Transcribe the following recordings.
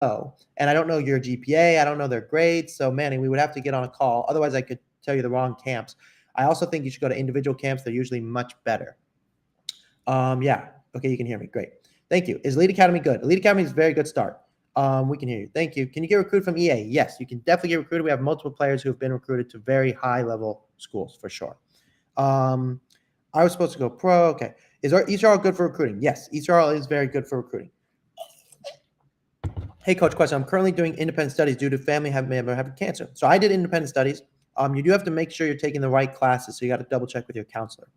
And I don't know your GPA. I don't know their grades. So, Manny, we would have to get on a call. Otherwise, I could tell you the wrong camps. I also think you should go to individual camps. They're usually much better. Yeah. Okay, you can hear me. Great. Thank you. Is Elite Academy good? Elite Academy is a very good start. We can hear you. Thank you. Can you get recruited from EA? Yes, you can definitely get recruited. We have multiple players who have been recruited to very high-level schools for sure. I was supposed to go pro. Okay. Is ECRL good for recruiting? Yes, ECRL is very good for recruiting. Hey, coach, question. I'm currently doing independent studies due to family member having cancer. So I did independent studies. You do have to make sure you're taking the right classes, so you got to double check with your counselor.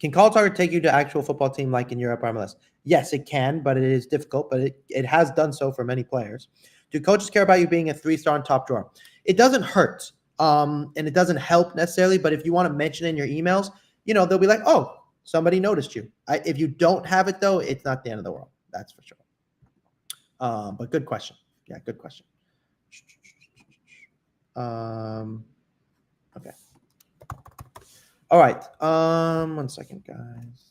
Can College Soccer take you to actual football team like in Europe or MLS? Yes, it can, but it is difficult, but it has done so for many players. Do coaches care about you being a 3-star and top drawer? It doesn't hurt, and it doesn't help necessarily, but if you want to mention in your emails, they'll be like, oh, somebody noticed you. If you don't have it, though, it's not the end of the world. That's for sure. But good question. Yeah, good question. Okay. All right. 1 second, guys.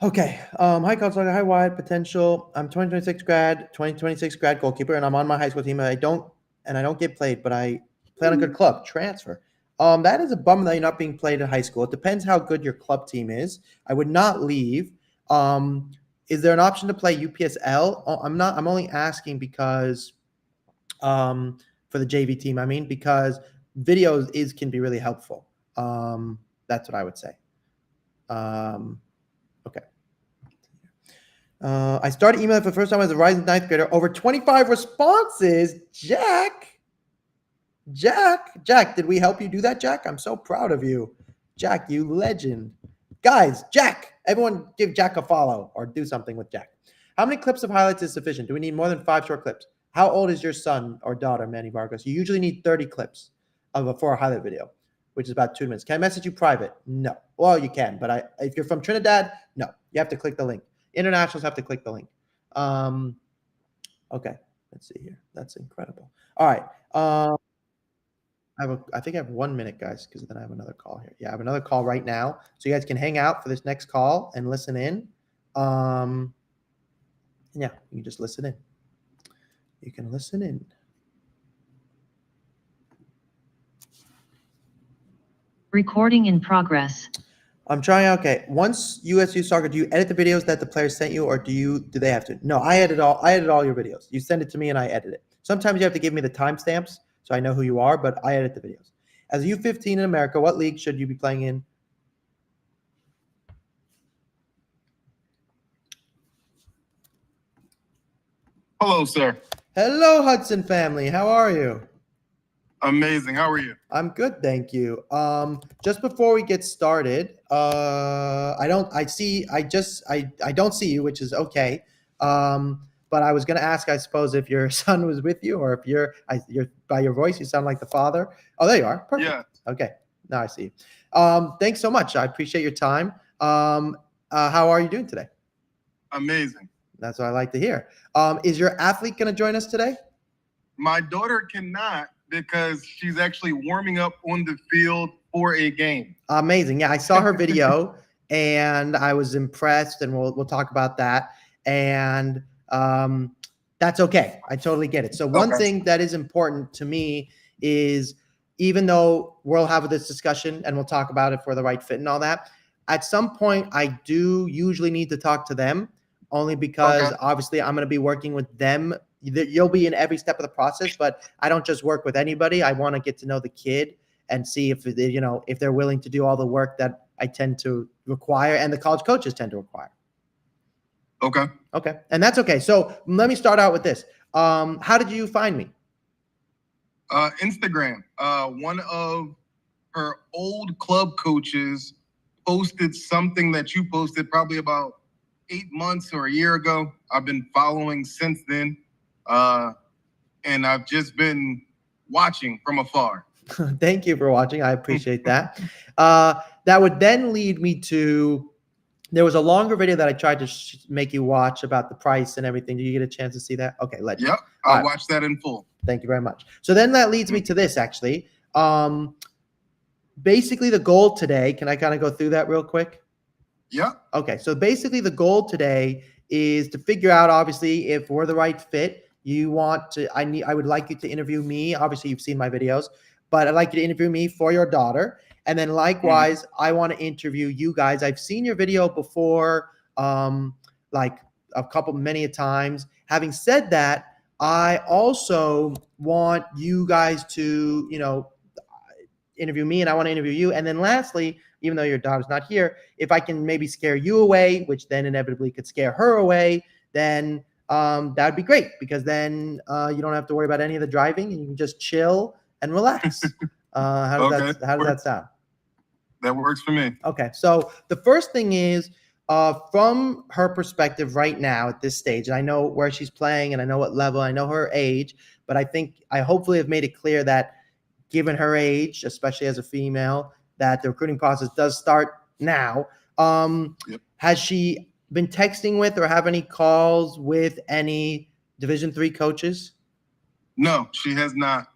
Okay. Hi, College Soccer. Hi, Wyatt. Potential. I'm 2026 grad goalkeeper, and I'm on my high school team. I don't get played, but I play on a good club. Transfer. That is a bummer that you're not being played in high school. It depends how good your club team is. I would not leave. Is there an option to play UPSL? I'm only asking because for the JV team, because videos can be really helpful. That's what I would say. Okay. I started emailing for the first time as a rising 9th grader. Over 25 responses. Jack, did we help you do that, Jack? I'm so proud of you. Jack, you legend. Guys, Jack, everyone give Jack a follow or do something with Jack. How many clips of highlights is sufficient? Do we need more than 5 short clips? How old is your son or daughter, Manny Vargas? You usually need 30 clips for a highlight video, which is about 2 minutes. Can I message you private? No. Well, you can, but if you're from Trinidad, no. You have to click the link. Internationals have to click the link. Okay. Let's see here. That's incredible. All right. I think I have 1 minute, guys, because then I have another call here. Yeah, I have another call right now. So you guys can hang out for this next call and listen in. Yeah, you can just listen in. You can listen in. Recording in progress. I'm trying. Okay. Once USU Soccer, do you edit the videos that the players sent you, or do they have to? No, I edit all your videos. You send it to me and I edit it. Sometimes you have to give me the timestamps so I know who you are, but I edit the videos. As a U15 in America, what league should you be playing in? Hello, sir. Hello, Hudson family. How are you? Amazing. How are you? I'm good, thank you. Just before we get started, I don't see you, which is okay. But I was going to ask, I suppose, if your son was with you, or if you're by your voice, you sound like the father. Oh, there you are. Perfect. Yeah. Okay. Now I see. Thanks so much. I appreciate your time. How are you doing today? Amazing. That's what I like to hear. Is your athlete going to join us today? My daughter cannot, because she's actually warming up on the field for a game. Amazing. Yeah, I saw her video and I was impressed, and we'll talk about that. And that's okay. I totally get it. So one thing that is important to me is, even though we'll have this discussion and we'll talk about it for the right fit and all that, at some point I do usually need to talk to them, only because obviously I'm going to be working with them you'll be in every step of the process, but I don't just work with anybody. I want to get to know the kid and see if they, if they're willing to do all the work that I tend to require and the college coaches tend to require. Okay. Okay. And that's okay. So let me start out with this. How did you find me? Instagram. One of her old club coaches posted something that you posted probably about 8 months or a year ago. I've been following since then. And I've just been watching from afar. Thank you for watching. I appreciate that. That would then lead me to, there was a longer video that I tried to make you watch about the price and everything. Did you get a chance to see that? Okay, legend. Yep, I watched that in full. Thank you very much. So then that leads me to this, actually. Basically, the goal today, can I kind of go through that real quick? Yeah. Okay, so basically the goal today is to figure out, obviously, if we're the right fit. You want to, I would like you to interview me. Obviously, you've seen my videos, but I'd like you to interview me for your daughter. And then likewise, I want to interview you guys. I've seen your video before, like many a times. Having said that, I also want you guys to, interview me, and I want to interview you. And then lastly, even though your daughter's not here, if I can maybe scare you away, which then inevitably could scare her away, then that would be great, because then you don't have to worry about any of the driving and you can just chill and relax. How does that sound? That works for me. Okay. So the first thing is, from her perspective right now at this stage, and I know where she's playing and I know what level, I know her age, but I hopefully have made it clear that given her age, especially as a female, that the recruiting process does start now. Yep. Has she been texting with or have any calls with any Division III coaches? No, she has not.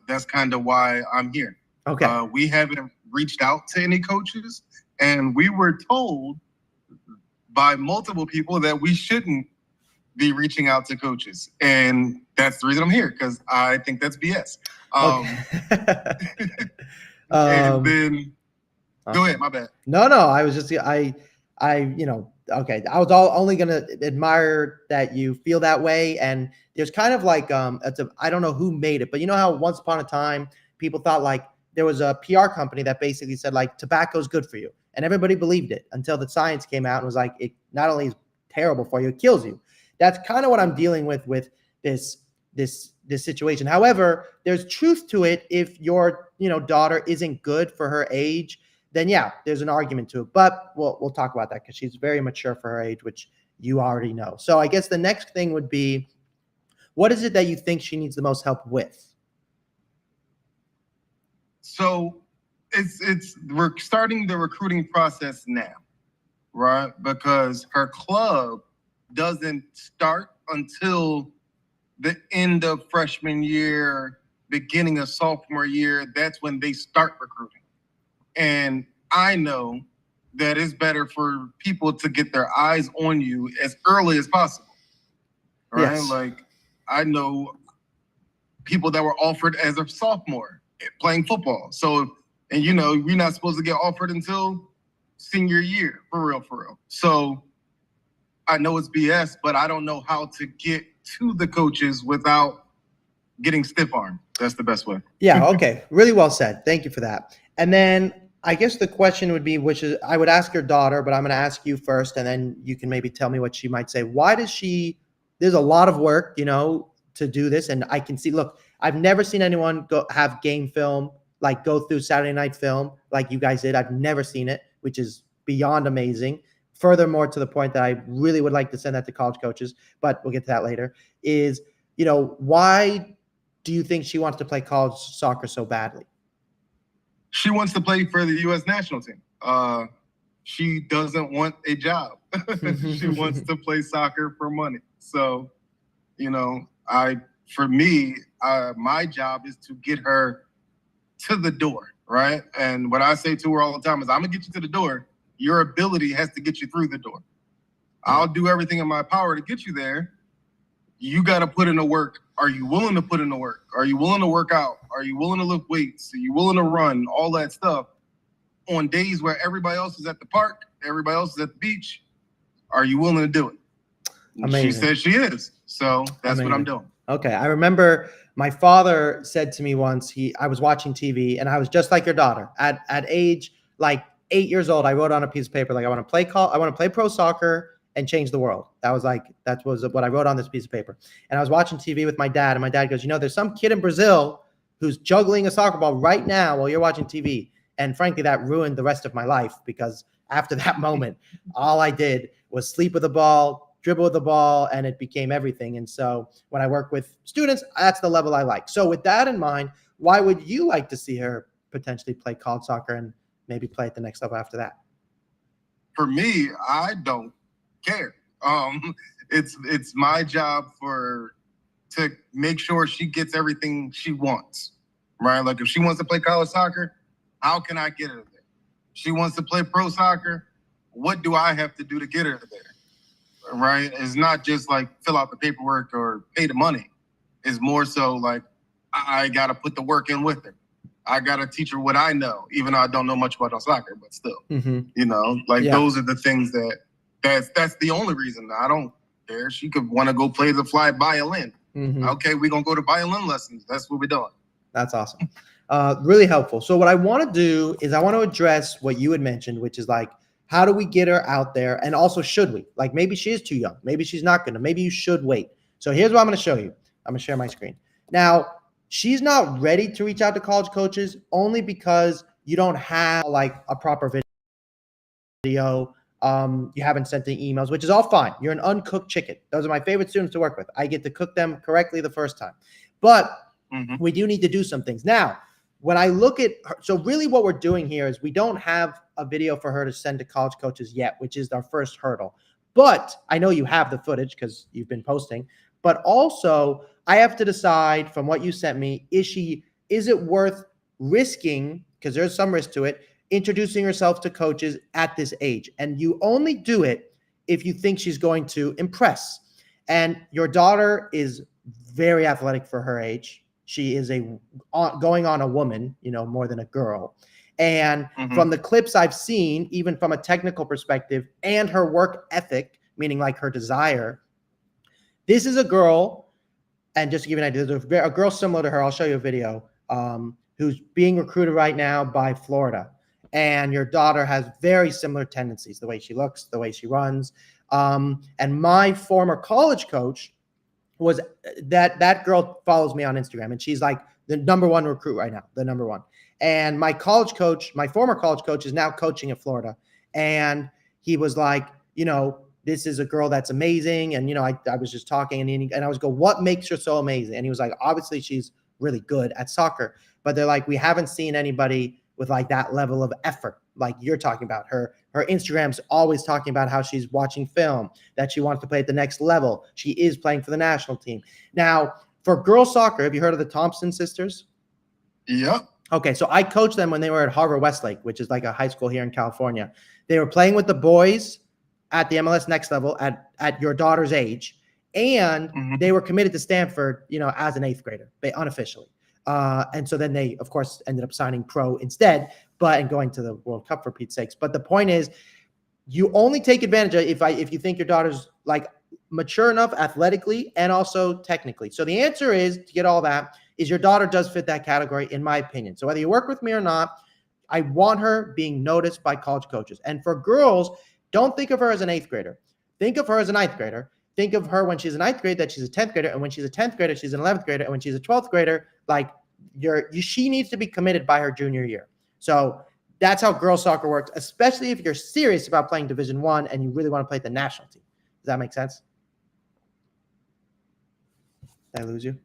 That's kind of why I'm here. Okay. We haven't reached out to any coaches, and we were told by multiple people that we shouldn't be reaching out to coaches. And that's the reason I'm here, because I think that's BS. And then go ahead, my bad. No, I was just, okay. I was only going to admire that you feel that way. And there's kind of like, I don't know who made it, but you know how once upon a time, people thought like there was a PR company that basically said like tobacco's good for you. And everybody believed it until the science came out and was like, it not only is terrible for you, it kills you. That's kind of what I'm dealing with this situation. However, there's truth to it. If your daughter isn't good for her age, then yeah, there's an argument to it. But we'll talk about that because she's very mature for her age, which you already know. So I guess the next thing would be, what is it that you think she needs the most help with? So we're starting the recruiting process now, right? Because her club doesn't start until the end of freshman year, beginning of sophomore year. That's when they start recruiting. And I know that it's better for people to get their eyes on you as early as possible, right? Yes. Like, I know people that were offered as a sophomore playing football. So, and you're not supposed to get offered until senior year, for real. So I know it's BS, but I don't know how to get to the coaches without getting stiff-armed. That's the best way. Yeah, okay. Really well said. Thank you for that. And then I guess the question would be, which is, I would ask your daughter, but I'm going to ask you first, and then you can maybe tell me what she might say. Why does there's a lot of work, to do this. And I can see, look, I've never seen anyone have game film, like go through Saturday night film like you guys did. I've never seen it, which is beyond amazing. Furthermore, to the point that I really would like to send that to college coaches, but we'll get to that later, is, why do you think she wants to play college soccer so badly? She wants to play for the U.S. national team. She doesn't want a job. She wants to play soccer for money. So, my job is to get her to the door, right? And what I say to her all the time is, I'm going to get you to the door. Your ability has to get you through the door. I'll do everything in my power to get you there. You got to put in the work. Are you willing to put in the work? Are you willing to work out? Are you willing to lift weights? Are you willing to run? All that stuff. On days where everybody else is at the park, everybody else is at the beach, are you willing to do it? Amazing. She says she is. So that's what I'm Amazing. doing. Okay. I remember my father said to me once, I was watching TV and I was just like your daughter at age like 8 years old. I wrote on a piece of paper, like, I want to play pro soccer and change the world. That was what I wrote on this piece of paper. And I was watching TV with my dad, and my dad goes, there's some kid in Brazil who's juggling a soccer ball right now while you're watching TV. And frankly, that ruined the rest of my life, because after that moment, all I did was sleep with the ball, dribble with the ball, and it became everything. And so when I work with students, that's the level I like. So with that in mind, why would you like to see her potentially play college soccer and maybe play at the next level after that? For me, I don't care. It's my job to make sure she gets everything she wants, right? Like, if she wants to play college soccer, how can I get her there? She wants to play pro soccer, what do I have to do to get her there, right? It's not just like fill out the paperwork or pay the money. It's more so like, I got to put the work in with her. I got to teach her what I know, even though I don't know much about soccer, but still, those are the things that's the only reason. I don't care. She could want to go play the fly violin. Okay, we're going to go to violin lessons. That's what we're doing. That's awesome. Really helpful. So what I want to do is I want to address what you had mentioned, which is like, how do we get her out there? And also, should we? Like, maybe she is too young. Maybe she's not going to. Maybe you should wait. So here's what I'm going to show you. I'm going to share my screen. Now, she's not ready to reach out to college coaches only because you don't have like a proper video. You haven't sent the emails, which is all fine. You're an uncooked chicken. Those are my favorite students to work with. I get to cook them correctly the first time. But we do need to do some things. Now, when I look at her, so really what we're doing here is we don't have a video for her to send to college coaches yet, which is our first hurdle. But I know you have the footage because you've been posting. But also, I have to decide from what you sent me, is it worth risking, because there's some risk to it, introducing herself to coaches at this age? And you only do it if you think she's going to impress. And your daughter is very athletic for her age. She is going on a woman, more than a girl. And from the clips I've seen, even from a technical perspective, and her work ethic, meaning like her desire, this is a girl, and just to give you an idea, there's a girl similar to her, I'll show you a video, who's being recruited right now by Florida. And your daughter has very similar tendencies, the way she looks, the way she runs. And my former college coach was that girl follows me on Instagram, and she's like the number one recruit right now, the number one. And my former college coach is now coaching at Florida. And he was like, this is a girl that's amazing. And, I was just talking and I was go, what makes her so amazing? And he was like, obviously she's really good at soccer, but they're like, we haven't seen anybody with like that level of effort. Like you're talking about her Instagram's always talking about how she's watching film, that she wants to play at the next level. She is playing for the national team. Now, for girls soccer, have you heard of the Thompson sisters? Yep. Okay, so I coached them when they were at Harvard Westlake, which is like a high school here in California. They were playing with the boys at the MLS next level at your daughter's age, and they were committed to Stanford, as an 8th grader, unofficially. And so then they, of course, ended up signing pro instead, and going to the World Cup for Pete's sakes. But the point is, you only take advantage of if you think your daughter's like mature enough athletically and also technically. So the answer is, to get all that, is your daughter does fit that category, in my opinion. So whether you work with me or not, I want her being noticed by college coaches. And for girls, don't think of her as an 8th grader. Think of her as a 9th grader. Think of her when she's a 9th grader, that she's a 10th grader. And when she's a 10th grader, she's an 11th grader. And when she's a 12th grader, like she needs to be committed by her junior year. So that's how girls soccer works, especially if you're serious about playing Division I and you really want to play at the national team. Does that make sense? Did I lose you?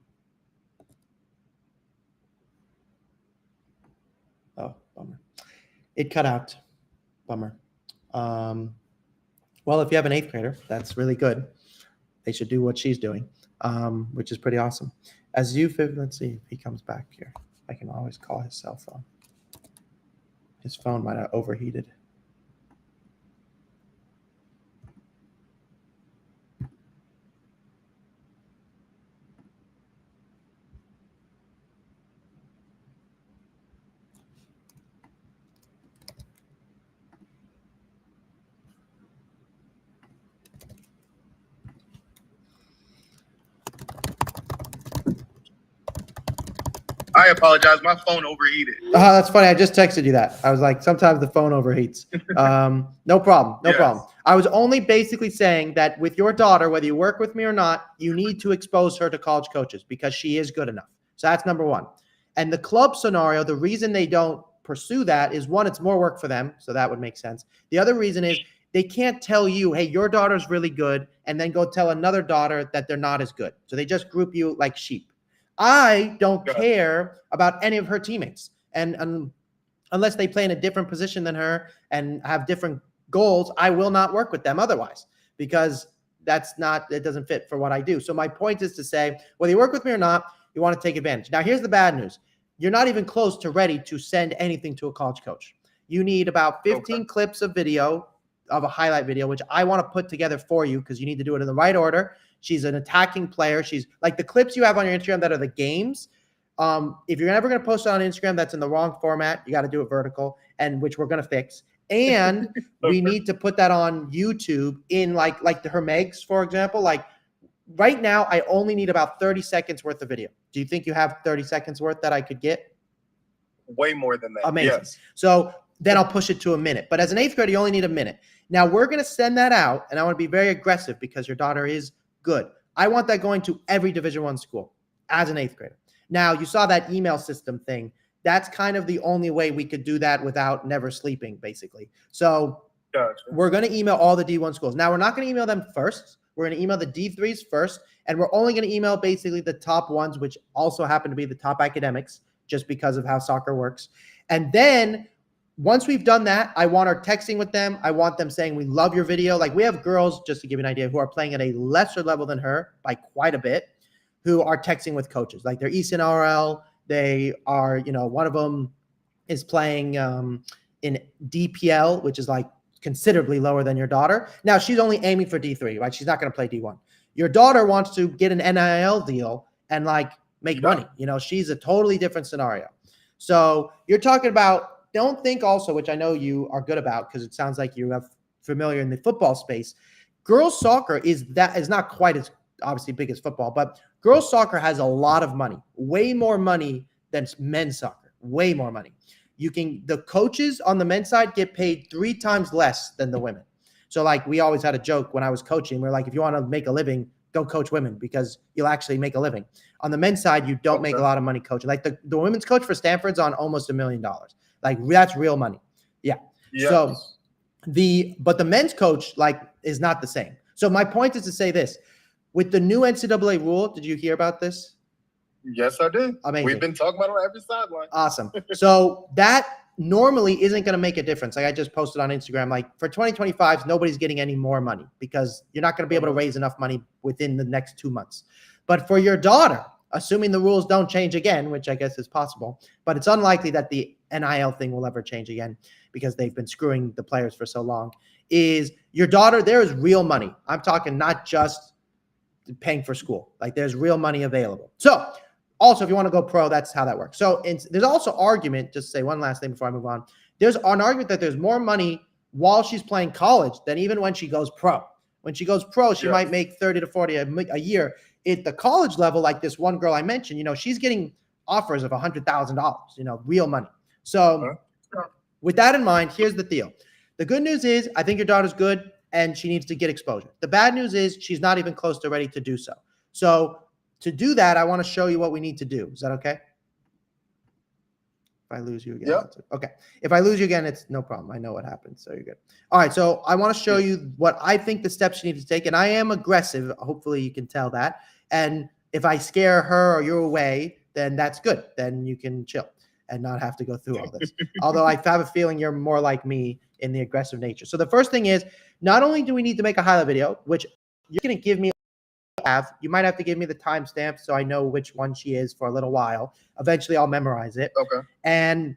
Oh, bummer. It cut out. Bummer. Well, if you have an 8th grader, that's really good. They should do what she's doing, which is pretty awesome. Let's see if he comes back here. I can always call his cell phone. His phone might have overheated. I apologize. My phone overheated. Oh, that's funny. I just texted you that. I was like, sometimes the phone overheats. No problem. No Yes. problem. I was only basically saying that with your daughter, whether you work with me or not, you need to expose her to college coaches because she is good enough. So that's number one. And the club scenario, the reason they don't pursue that is one, it's more work for them. So that would make sense. The other reason is they can't tell you, hey, your daughter's really good, and then go tell another daughter that they're not as good. So they just group you like sheep. I don't care about any of her teammates. And unless they play in a different position than her and have different goals, I will not work with them otherwise because it doesn't fit for what I do. So my point is to say, whether you work with me or not, you want to take advantage. Now, here's the bad news. You're not even close to ready to send anything to a college coach. You need about 15 clips of video, of a highlight video, which I want to put together for you because you need to do it in the right order. She's an attacking player. She's like the clips you have on your Instagram that are the games. If you're ever going to post it on Instagram, that's in the wrong format. You got to do it vertical, and which we're going to fix. And we need to put that on YouTube in like her Megs, for example. Like right now, I only need about 30 seconds worth of video. Do you think you have 30 seconds worth that I could get? Way more than that. Amazing. Yes. So then I'll push it to a minute. But as an 8th grader, you only need a minute. Now we're going to send that out, and I want to be very aggressive because your daughter is good. I want that going to every Division I school as an 8th grader. Now, you saw that email system thing. That's kind of the only way we could do that without never sleeping, basically. So we're going to email all the D1 schools. Now, we're not going to email them first. We're going to email the D3s first, and we're only going to email basically the top ones, which also happen to be the top academics, just because of how soccer works. And then once we've done that, I want her texting with them. I want them saying, we love your video. Like we have girls, just to give you an idea, who are playing at a lesser level than her by quite a bit, who are texting with coaches. Like they're Eastern RL. They are, one of them is playing in DPL, which is like considerably lower than your daughter. Now she's only aiming for D3, right? She's not going to play D1. Your daughter wants to get an NIL deal and like make money. She's a totally different scenario. So you're talking about, don't think also, which I know you are good about because it sounds like you have familiar in the football space. Girls soccer is not quite as obviously big as football, but girls soccer has a lot of money, way more money than men's soccer, way more money. The coaches on the men's side get paid 3 times less than the women. So like we always had a joke when I was coaching. We're like, if you want to make a living, don't coach women because you'll actually make a living. On the men's side, you don't make a lot of money coaching. Like the women's coach for Stanford's on almost $1 million. Like that's real money. Yeah. Yes. So but the men's coach is not the same. So my point is to say this, with the new NCAA rule, did you hear about this? Yes, I did. Amazing. We've been talking about it on every sideline. Awesome. So that normally isn't going to make a difference. Like I just posted on Instagram, like for 2025, nobody's getting any more money because you're not going to be able to raise enough money within the next 2 months. But for your daughter, assuming the rules don't change again, which I guess is possible, but it's unlikely that the NIL thing will ever change again because they've been screwing the players for so long, is your daughter, there is real money. I'm talking not just paying for school. Like there's real money available. So also, if you want to go pro, that's how that works. So there's also argument, just to say one last thing before I move on. There's an argument that there's more money while she's playing college than even when she goes pro. When she goes pro, she might make 30 to 40 a year. At the college level, like this one girl I mentioned, she's getting offers of $100,000, real money. So with that in mind, here's the deal. The good news is I think your daughter's good and she needs to get exposure. The bad news is she's not even close to ready to do so. So to do that, I want to show you what we need to do. Is that okay? If I lose you again. Yep. Okay. If I lose you again, it's no problem. I know what happens. So you're good. All right. So I want to show you what I think the steps you need to take. And I am aggressive. Hopefully you can tell that. And if I scare her or you're away, then that's good. Then you can chill and not have to go through all this. Although I have a feeling you're more like me in the aggressive nature. So the first thing is, not only do we need to make a highlight video, which you're going to give me, you might have to give me the timestamp so I know which one she is for a little while. Eventually I'll memorize it. Okay. And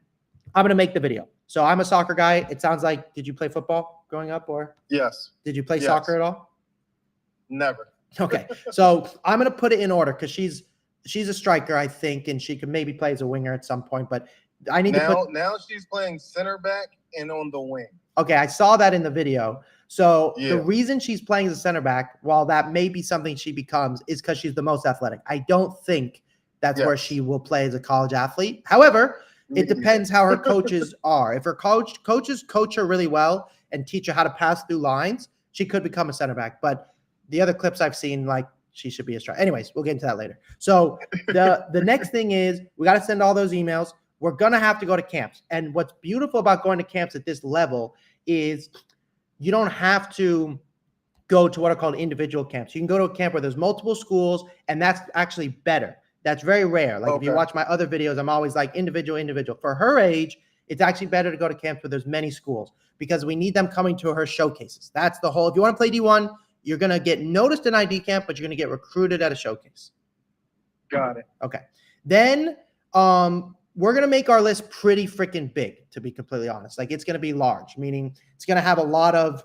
I'm going to make the video. So I'm a soccer guy. It sounds like, did you play football growing up or? Yes. Did you play soccer at all? Never. Okay. So I'm going to put it in order because she's a striker, I think, and she could maybe play as a winger at some point, but I need to put. Now she's playing center back and on the wing. Okay. I saw that in the video. So the reason she's playing as a center back, while that may be something she becomes, is because she's the most athletic. I don't think That's where Yes. she will play as a college athlete. However, it depends how her coaches are. If her coaches coach her really well and teach her how to pass through lines, she could become a center back. But the other clips I've seen, like, she should be a striker. Anyways, we'll get into that later. So the next thing is we got to send all those emails. We're going to have to go to camps. And what's beautiful about going to camps at this level is you don't have to go to what are called individual camps. You can go to a camp where there's multiple schools, and that's actually better. That's very rare. Like if you watch my other videos, I'm always like individual. For her age, it's actually better to go to camps where there's many schools because we need them coming to her showcases. That's the whole. If you want to play D1, you're going to get noticed in ID camp, but you're going to get recruited at a showcase. Got it. Okay. Then we're going to make our list pretty freaking big, to be completely honest. Like it's going to be large, meaning it's going to have a lot of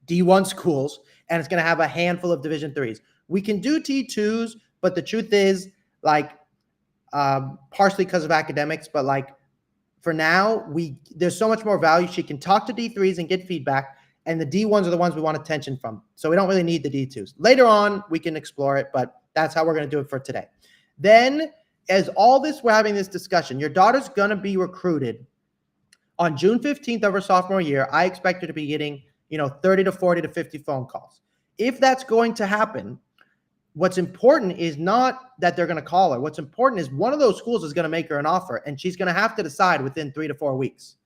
D1 schools, and it's going to have a handful of Division 3s. We can do T2s, but the truth is, like, partially because of academics, but like for now, there's so much more value. She can talk to D3s and get feedback, and the D1s are the ones we want attention from. So we don't really need the D2s. Later on, we can explore it, but that's how we're going to do it for today. Then, as all this, we're having this discussion, your daughter's going to be recruited on June 15th of her sophomore year. I expect her to be getting 30 to 40 to 50 phone calls. If that's going to happen, what's important is not that they're going to call her. What's important is one of those schools is going to make her an offer, and she's going to have to decide within 3 to 4 weeks.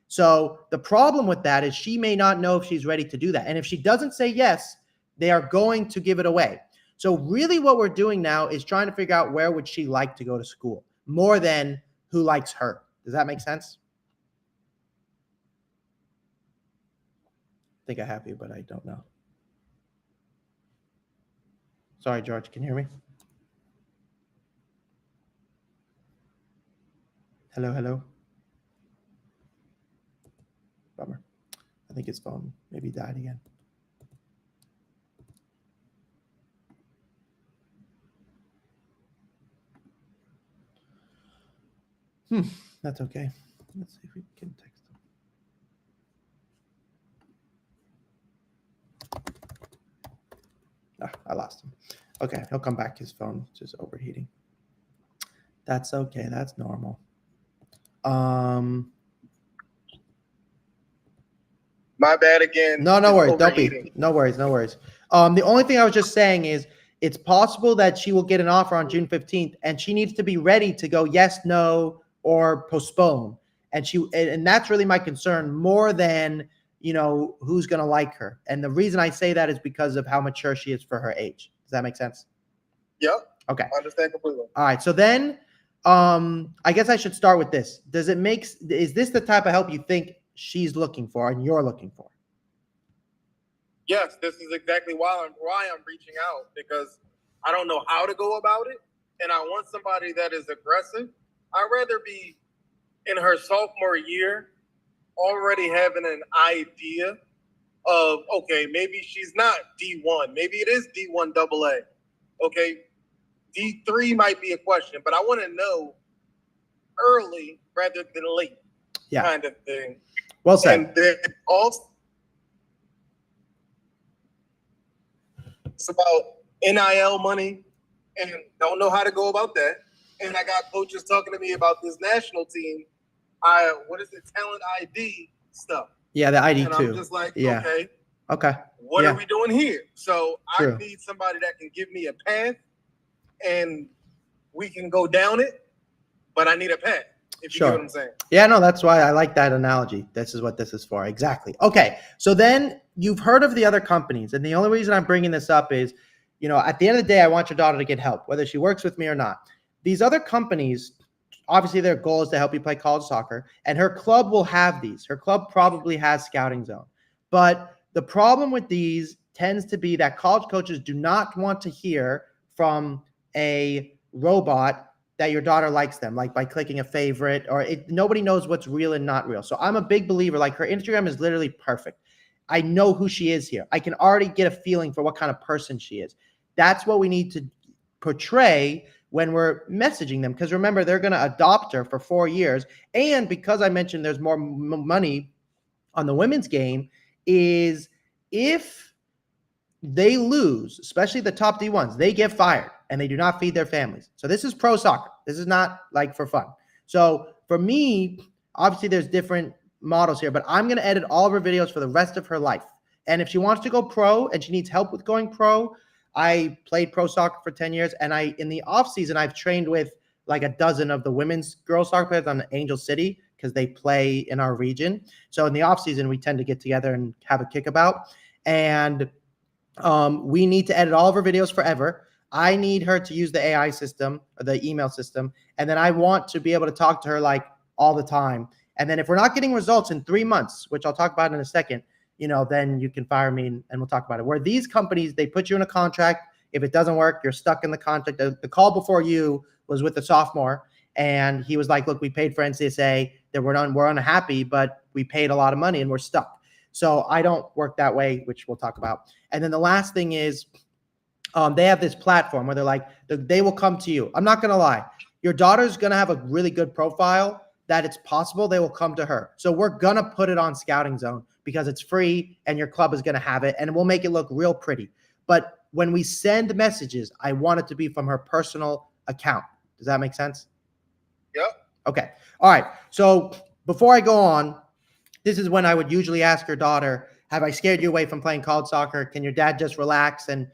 So the problem with that is she may not know if she's ready to do that. And if she doesn't say yes, they are going to give it away. So really what we're doing now is trying to figure out where would she like to go to school more than who likes her. Does that make sense? I think I have you, but I don't know. Sorry, George, can you hear me? Hello. Bummer. I think his phone maybe died again. That's okay. Let's see if we can text him. I lost him. Okay, he'll come back. His phone is just overheating. That's okay. That's normal. My bad again. No worries. Don't be. No worries. The only thing I was just saying is it's possible that she will get an offer on June 15th, and she needs to be ready to go yes, no, or postpone. And that's really my concern more than who's going to like her. And the reason I say that is because of how mature she is for her age. Does that make sense? Yep. Okay. I understand completely. All right. So then I guess I should start with this. Is this the type of help you think she's looking for and you're looking for? Yes, this is exactly why I'm reaching out, because I don't know how to go about it, and I want somebody that is aggressive. I'd rather be in her sophomore year already having an idea of, okay, maybe she's not D1. Maybe it is D1 AA. Okay, D3 might be a question, but I want to know early rather than late, kind of thing. Well said. And then also, it's about NIL money, and don't know how to go about that. And I got coaches talking to me about this national team. Talent ID stuff. Yeah, the ID and too. I'm just like, okay. What are we doing here? So True. I need somebody that can give me a path, and we can go down it, but I need a path. If you get what I'm saying. Yeah, no, that's why I like that analogy. This is what this is for. Exactly. Okay. So then you've heard of the other companies. And the only reason I'm bringing this up is, at the end of the day, I want your daughter to get help, whether she works with me or not. These other companies, obviously their goal is to help you play college soccer. And her club will have these. Her club probably has Scouting Zone. But the problem with these tends to be that college coaches do not want to hear from a robot that your daughter likes them, like by clicking a favorite, or nobody knows what's real and not real. So I'm a big believer, like her Instagram is literally perfect. I know who she is here. I can already get a feeling for what kind of person she is. That's what we need to portray when we're messaging them. Because remember, they're going to adopt her for 4 years. And because I mentioned there's more money on the women's game, is if they lose, especially the top D1s, they get fired. and they do not feed their families. So this is pro soccer. This is not like for fun. So for me, obviously there's different models here, but I'm going to edit all of her videos for the rest of her life. And if she wants to go pro and she needs help with going pro, I played pro soccer for 10 years. And in the off season, I've trained with like a dozen of the women's girls soccer players on Angel City because they play in our region. So in the off season, we tend to get together and have a kickabout. And we need to edit all of her videos forever. I need her to use the AI system or the email system. And then I want to be able to talk to her like all the time. And then if we're not getting results in 3 months, which I'll talk about in a second, then you can fire me and we'll talk about it. Where these companies, they put you in a contract. If it doesn't work, you're stuck in the contract. The call before you was with a sophomore, and he was like, look, we paid for NCAA, that we're unhappy, but we paid a lot of money and we're stuck. So I don't work that way, which we'll talk about. And then the last thing is they have this platform where they're like, they will come to you. I'm not going to lie. Your daughter's going to have a really good profile that it's possible they will come to her. So we're going to put it on Scouting Zone because it's free and your club is going to have it and we'll make it look real pretty. But when we send messages, I want it to be from her personal account. Does that make sense? Yep. Okay. All right. So before I go on, this is when I would usually ask your daughter, have I scared you away from playing college soccer? Can your dad just relax and,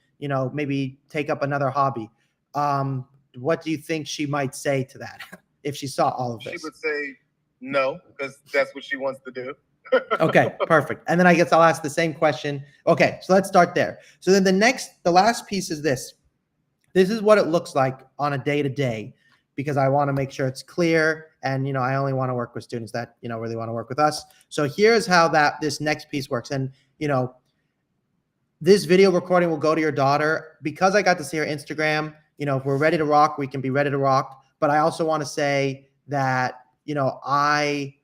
maybe take up another hobby? What do you think she might say to that if she saw all of this? She would say no, because that's what she wants to do. Okay, perfect. And then I guess I'll ask the same question. Okay, so let's start there. So then the last piece is this. This is what it looks like on a day-to-day, because I want to make sure it's clear. And, I only want to work with students that, really want to work with us. So here's how this next piece works. And, this video recording will go to your daughter. Because I got to see her Instagram, if we're ready to rock, we can be ready to rock. But I also want to say that, I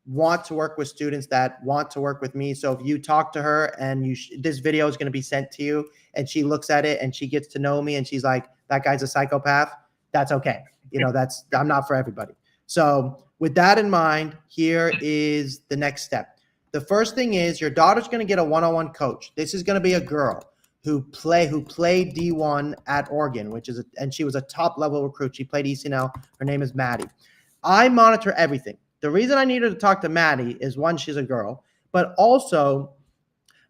want to work with students that want to work with me. So if you talk to her and this video is going to be sent to you and she looks at it and she gets to know me and she's like, that guy's a psychopath, that's okay. I'm not for everybody. So with that in mind, here is the next step. The first thing is your daughter's going to get a one-on-one coach. This is going to be a girl who played D1 at Oregon, and she was a top level recruit. She played ECNL. Her name is Maddie. I monitor everything. The reason I needed to talk to Maddie is, one, she's a girl, but also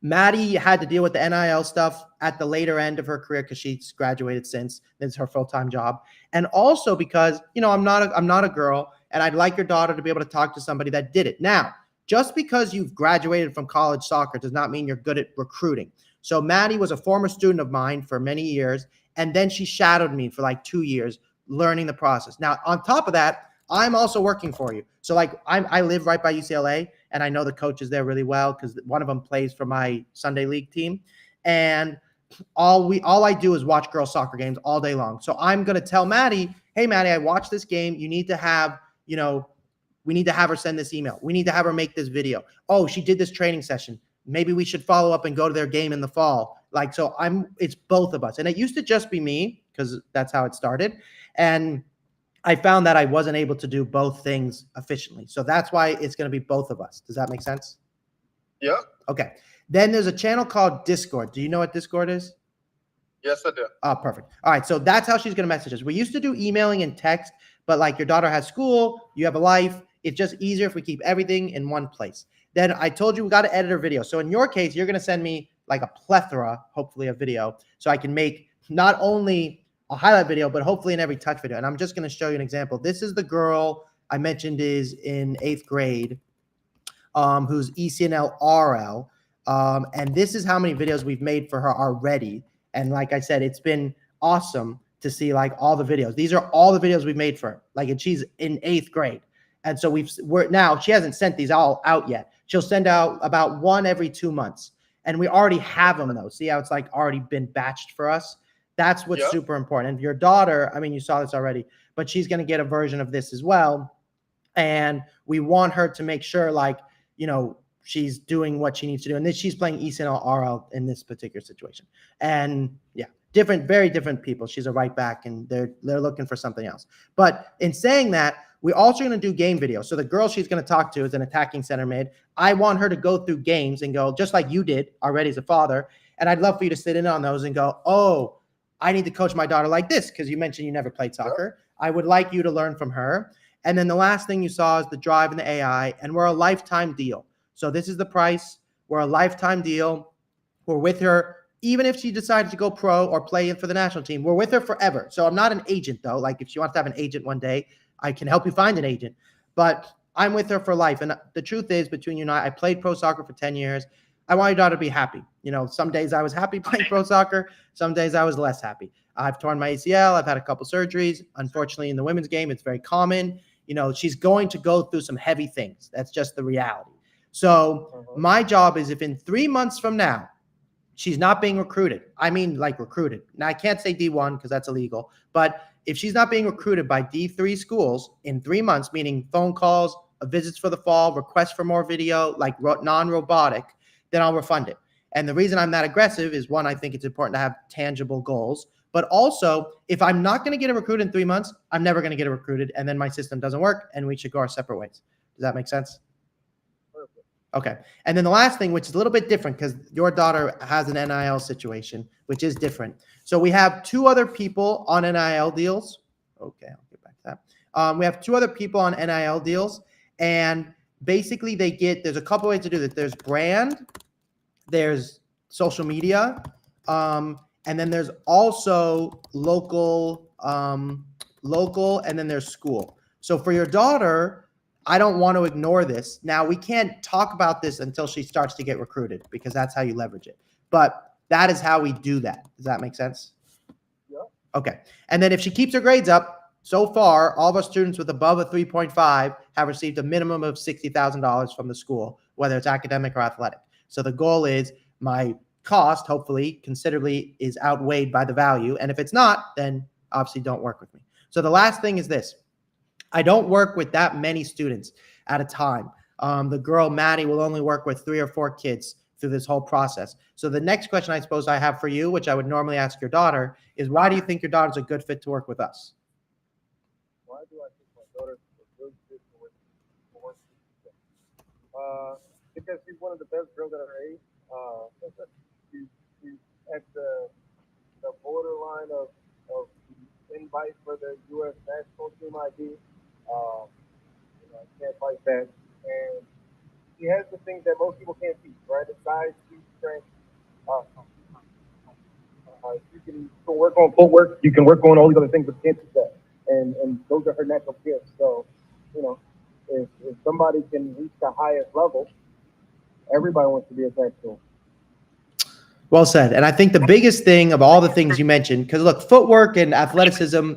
Maddie had to deal with the NIL stuff at the later end of her career because she's graduated since. This is her full-time job. And also because, I'm not a girl, and I'd like your daughter to be able to talk to somebody that did it. Now, just because you've graduated from college soccer does not mean you're good at recruiting. So Maddie was a former student of mine for many years, and then she shadowed me for like 2 years learning the process. Now, on top of that, I'm also working for you. So like I live right by UCLA and I know the coaches there really well because one of them plays for my Sunday league team. And all I do is watch girls soccer games all day long. So I'm going to tell Maddie, hey, Maddie, I watched this game. You need to have, we need to have her send this email. We need to have her make this video. Oh, she did this training session. Maybe we should follow up and go to their game in the fall. It's both of us. And it used to just be me because that's how it started. And I found that I wasn't able to do both things efficiently. So that's why it's going to be both of us. Does that make sense? Yeah. Okay. Then there's a channel called Discord. Do you know what Discord is? Yes, I do. Oh, perfect. All right. So that's how she's going to message us. We used to do emailing and text, but like your daughter has school, you have a life. It's just easier if we keep everything in one place. Then I told you we got to edit her video. So in your case, you're going to send me like a plethora, hopefully a video, so I can make not only a highlight video, but hopefully in every touch video. And I'm just going to show you an example. This is the girl I mentioned is in 8th grade, who's ECNL RL. And this is how many videos we've made for her already. And like I said, it's been awesome to see like all the videos. These are all the videos we've made for her. And she's in 8th grade. And so now she hasn't sent these all out yet. She'll send out about one every 2 months. And we already have them though. See how it's like already been batched for us? That's what's super important. And your daughter, I mean, you saw this already, but she's going to get a version of this as well. And we want her to make sure she's doing what she needs to do. And then she's playing ECNL RL in this particular situation. And yeah, very different people. She's a right back and they're looking for something else. But in saying that, we're also going to do game videos. So the girl she's going to talk to is an attacking center mid. I want her to go through games and go, just like you did already as a father. And I'd love for you to sit in on those and go, oh, I need to coach my daughter like this because you mentioned you never played soccer. I would like you to learn from her. And then the last thing you saw is the drive and the AI, and we're a lifetime deal. So this is the price. We're a lifetime deal. We're with her. Even if she decided to go pro or play for the national team, we're with her forever. So I'm not an agent, though. Like if she wants to have an agent one day, I can help you find an agent. But I'm with her for life. And the truth is, between you and I played pro soccer for 10 years. I want your daughter to be happy. Some days I was happy playing pro soccer. Some days I was less happy. I've torn my ACL. I've had a couple surgeries. Unfortunately, in the women's game, it's very common. She's going to go through some heavy things. That's just the reality. So my job is if in 3 months from now, she's not being recruited. I mean, like recruited. Now, I can't say D1 because that's illegal. But if she's not being recruited by D3 schools in 3 months, meaning phone calls, visits for the fall, requests for more video, like non-robotic, then I'll refund it. And the reason I'm that aggressive is, one, I think it's important to have tangible goals. But also, if I'm not going to get a recruit in 3 months, I'm never going to get a recruited. And then my system doesn't work and we should go our separate ways. Does that make sense? Okay. And then the last thing, which is a little bit different because your daughter has an NIL situation, which is different. So we have 2 other people on NIL deals. Okay, I'll get back to that. We have 2 other people on NIL deals. And basically there's a couple ways to do this. There's brand, there's social media, and then there's also local, and then there's school. So for your daughter, I don't want to ignore this. Now, we can't talk about this until she starts to get recruited because that's how you leverage it. But that is how we do that. Does that make sense? Yeah. Okay. And then if she keeps her grades up, so far, all of our students with above a 3.5 have received a minimum of $60,000 from the school, whether it's academic or athletic. So the goal is my cost, hopefully, considerably is outweighed by the value. And if it's not, then obviously don't work with me. So the last thing is this. I don't work with that many students at a time. The girl, Maddie, will only work with 3 or 4 kids through this whole process. So the next question I suppose I have for you, which I would normally ask your daughter, is why do you think your daughter's a good fit to work with us? Why do I think my daughter's a good fit to work with because she's one of the best girls at her age. She's at the borderline of invite for the U.S. national team ID. I can't fight that. And he has the things that most people can't teach, right? The size, speed, strength. You can work on footwork. You can work on all these other things, but you can't teach that. And those are her natural gifts. So, if somebody can reach the highest level, everybody wants to be attached to them. Well said. And I think the biggest thing of all the things you mentioned, because look, footwork and athleticism,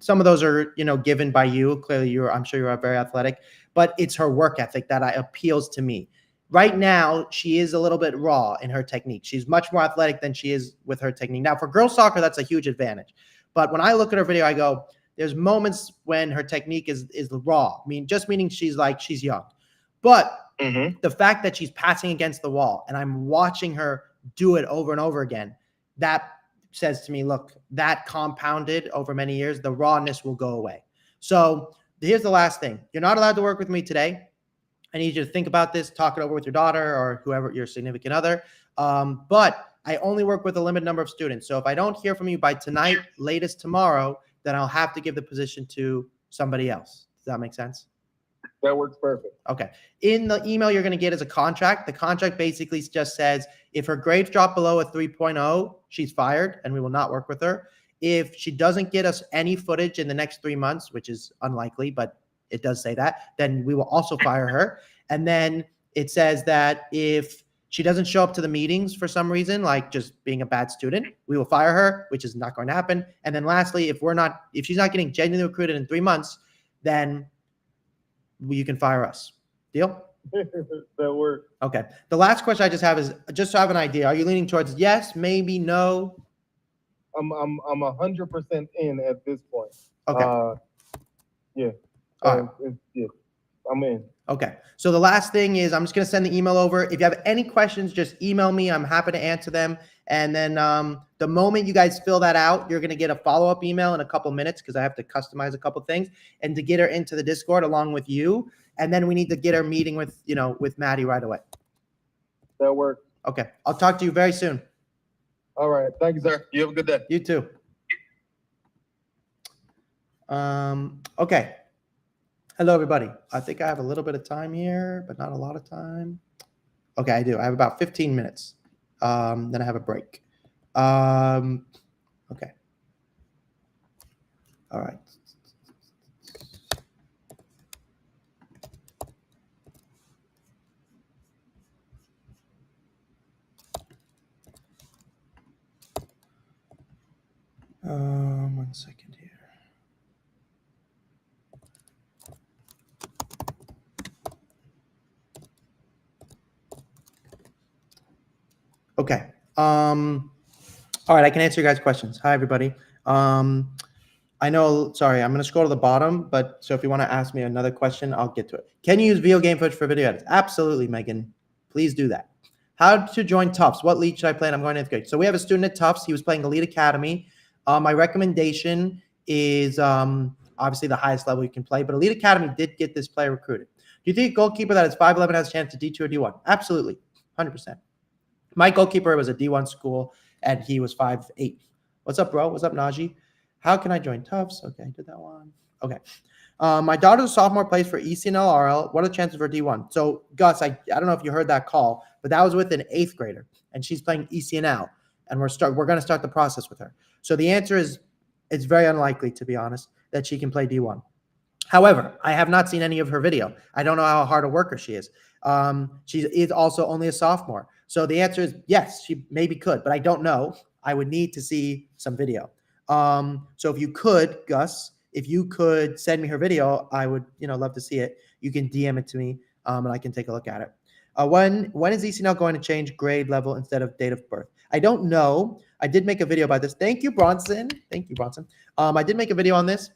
some of those are, given by you. Clearly, I'm sure you're very athletic, but it's her work ethic that appeals to me. Right now, she is a little bit raw in her technique. She's much more athletic than she is with her technique. Now, for girls soccer, that's a huge advantage. But when I look at her video, I go, there's moments when her technique is raw. Just meaning she's young. But the fact that she's passing against the wall and I'm watching her do it over and over again, that says to me, look, that compounded over many years, the rawness will go away. So here's the last thing. You're not allowed to work with me today. I need you to think about this, talk it over with your daughter or whoever, your significant other. But I only work with a limited number of students. So if I don't hear from you by tonight, latest tomorrow, then I'll have to give the position to somebody else. Does that make sense? That works perfect. Okay. In the email you're going to get is a contract. The contract basically just says if her grades drop below a 3.0, she's fired and we will not work with her. If she doesn't get us any footage in the next 3 months, which is unlikely, but it does say that, then we will also fire her. And then it says that if she doesn't show up to the meetings for some reason, like just being a bad student, we will fire her, which is not going to happen. And then lastly, if she's not getting genuinely recruited in 3 months, then you can fire us. Deal? That works. Okay. The last question I just have is just to have an idea. Are you leaning towards yes, maybe, no? I'm 100% in at this point. Okay. Yeah. All right. Yeah. I'm in. Okay. So the last thing is I'm just going to send the email over. If you have any questions, just email me. I'm happy to answer them. And then the moment you guys fill that out, you're going to get a follow-up email in a couple minutes because I have to customize a couple things and to get her into the Discord along with you. And then we need to get her meeting with Maddie right away. That works. Okay. I'll talk to you very soon. All right. Thank you, sir. You have a good day. You too. Okay. Hello, everybody. I think I have a little bit of time here, but not a lot of time. Okay, I do. I have about 15 minutes. Then I have a break. Okay. All right. One second here. Okay. All right, I can answer your guys' questions. Hi, everybody. I know, sorry, I'm going to scroll to the bottom, but so if you want to ask me another question, I'll get to it. Can you use video game footage for video edits? Absolutely, Megan. Please do that. How to join Tufts? What league should I play in? I'm going to 8th grade. So we have a student at Tufts. He was playing Elite Academy. My recommendation is obviously the highest level you can play, but Elite Academy did get this player recruited. Do you think a goalkeeper that is 5'11" has a chance to D2 or D1? Absolutely, 100%. My goalkeeper was a D1 school, and he was 5'8". What's up, bro? What's up, Najee? How can I join Tufts? Okay, I did that one. Okay. My daughter's a sophomore, plays for ECNL RL. What are the chances for D1? So, Gus, I don't know if you heard that call, but that was with an 8th grader, and she's playing ECNL, and we're going to start the process with her. So the answer is it's very unlikely, to be honest, that she can play D1. However, I have not seen any of her video. I don't know how hard a worker she is. She is also only a sophomore. So the answer is yes, she maybe could, but I don't know. I would need to see some video. So if you could, Gus, if you could send me her video, I would, love to see it. You can DM it to me, and I can take a look at it. When is ECNL going to change grade level instead of date of birth? I don't know. I did make a video about this. Thank you, Bronson. Thank you, Bronson. I did make a video on this.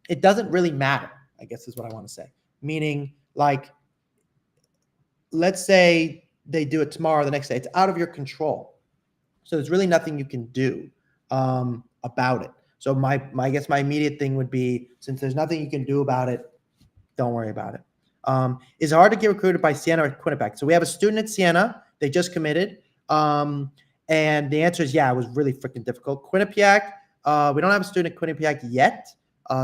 It doesn't really matter, I guess is what I want to say. Meaning, like, let's say they do it tomorrow or the next day. It's out of your control. So there's really nothing you can do about it. So I guess my immediate thing would be, since there's nothing you can do about it, don't worry about it. Is it hard to get recruited by Siena or Quinnipiac? So we have a student at Siena. They just committed. And the answer is, yeah, it was really freaking difficult. Quinnipiac, we don't have a student at Quinnipiac yet.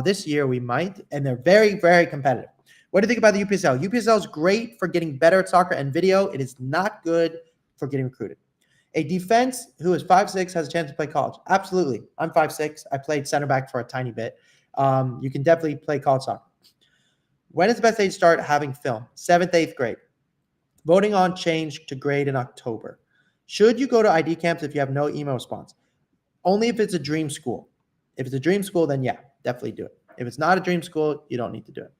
This year we might, and they're very, very competitive. What do you think about the UPSL? UPSL is great for getting better at soccer and video. It is not good for getting recruited. A defense who is 5'6" has a chance to play college. Absolutely. I'm 5'6". I played center back for a tiny bit. You can definitely play college soccer. When is the best age to start having film? 7th, 8th grade. Voting on change to grade in October. Should you go to ID camps if you have no email response? Only if it's a dream school. If it's a dream school, then yeah, definitely do it. If it's not a dream school, you don't need to do it.